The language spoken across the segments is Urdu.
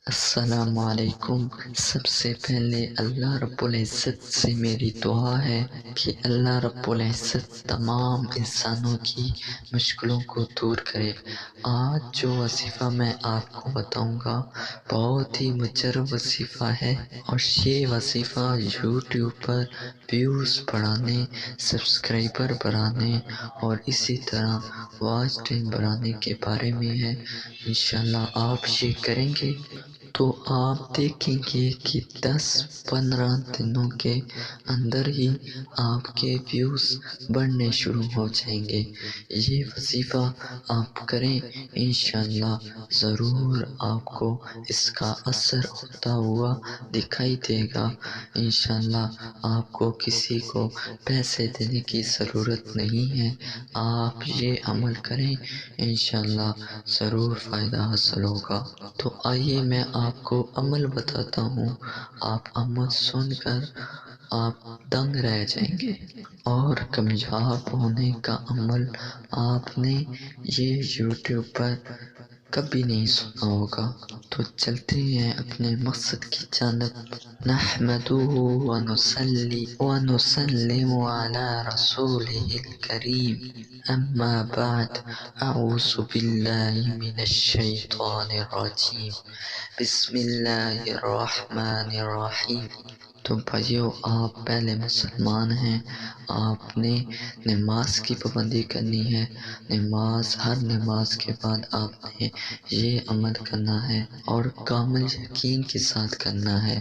السلام علیکم۔ سب سے پہلے اللہ رب العزت سے میری دعا ہے کہ اللہ رب العزت تمام انسانوں کی مشکلوں کو دور کرے۔ آج جو وظیفہ میں آپ کو بتاؤں گا بہت ہی مجرب وظیفہ ہے، اور یہ وظیفہ یوٹیوب پر ویوز بڑھانے، سبسکرائبر بڑھانے اور اسی طرح واچ ٹائم بڑھانے کے بارے میں ہے۔ انشاءاللہ آپ یہ کریں گے تو آپ دیکھیں گے کہ 10-15 دنوں کے اندر ہی آپ کے ویوز بڑھنے شروع ہو جائیں گے۔ یہ وظیفہ آپ کریں، انشاءاللہ ضرور آپ کو اس کا اثر ہوتا ہوا دکھائی دے گا۔ انشاءاللہ آپ کو کسی کو پیسے دینے کی ضرورت نہیں ہے، آپ یہ عمل کریں، انشاءاللہ ضرور فائدہ حاصل ہوگا۔ تو آئیے میں آپ کو عمل بتاتا ہوں، آپ عمل سن کر آپ دنگ رہ جائیں گے۔ اور کامیاب ہونے کا عمل آپ نے یہ یوٹیوب پر کبھی نہیں سنا ہوگا۔ تو چلتے ہیں اپنے مقصد کی جانب۔ نحمدہ ونصلی ونسلم علی رسولہ الکریم، اما بعد، اعوذ باللہ من الشیطان الرجیم، بسم اللہ الرحمن الرحیم۔ تو بھائیو، آپ پہلے مسلمان ہیں، آپ نے نماز کی پابندی کرنی ہے۔ ہر نماز کے بعد آپ نے یہ عمل کرنا ہے اور کامل یقین کے ساتھ کرنا ہے۔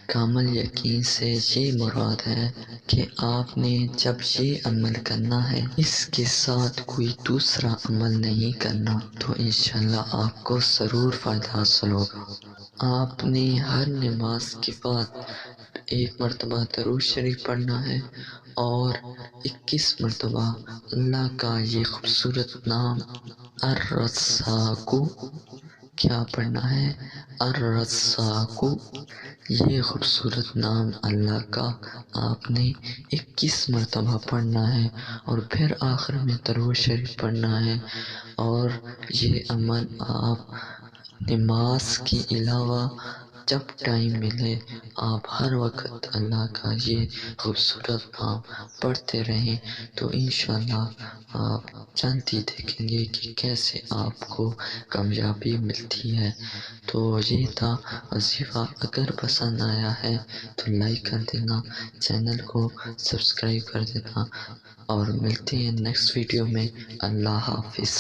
کامل یقین سے یہ مراد ہے کہ آپ نے جب یہ عمل کرنا ہے اس کے ساتھ کوئی دوسرا عمل نہیں کرنا، تو انشاءاللہ آپ کو ضرور فائدہ حاصل ہوگا۔ آپ نے ہر نماز کے بعد 1 مرتبہ درود شریف پڑھنا ہے اور 21 مرتبہ اللہ کا یہ خوبصورت نام الرزاق کیا پڑھنا ہے، الرزاق۔ یہ خوبصورت نام اللہ کا آپ نے 21 مرتبہ پڑھنا ہے، اور پھر آخر میں درود شریف پڑھنا ہے۔ اور یہ عمل آپ نماز کے علاوہ جب ٹائم ملے آپ ہر وقت اللہ کا یہ خوبصورت نام پڑھتے رہیں، تو انشاءاللہ آپ جلدی دیکھیں گے کہ کیسے آپ کو کامیابی ملتی ہے۔ تو یہ تھا وظیفہ۔ اگر پسند آیا ہے تو لائک کر دینا، چینل کو سبسکرائب کر دینا، اور ملتے ہیں نیکسٹ ویڈیو میں۔ اللہ حافظ۔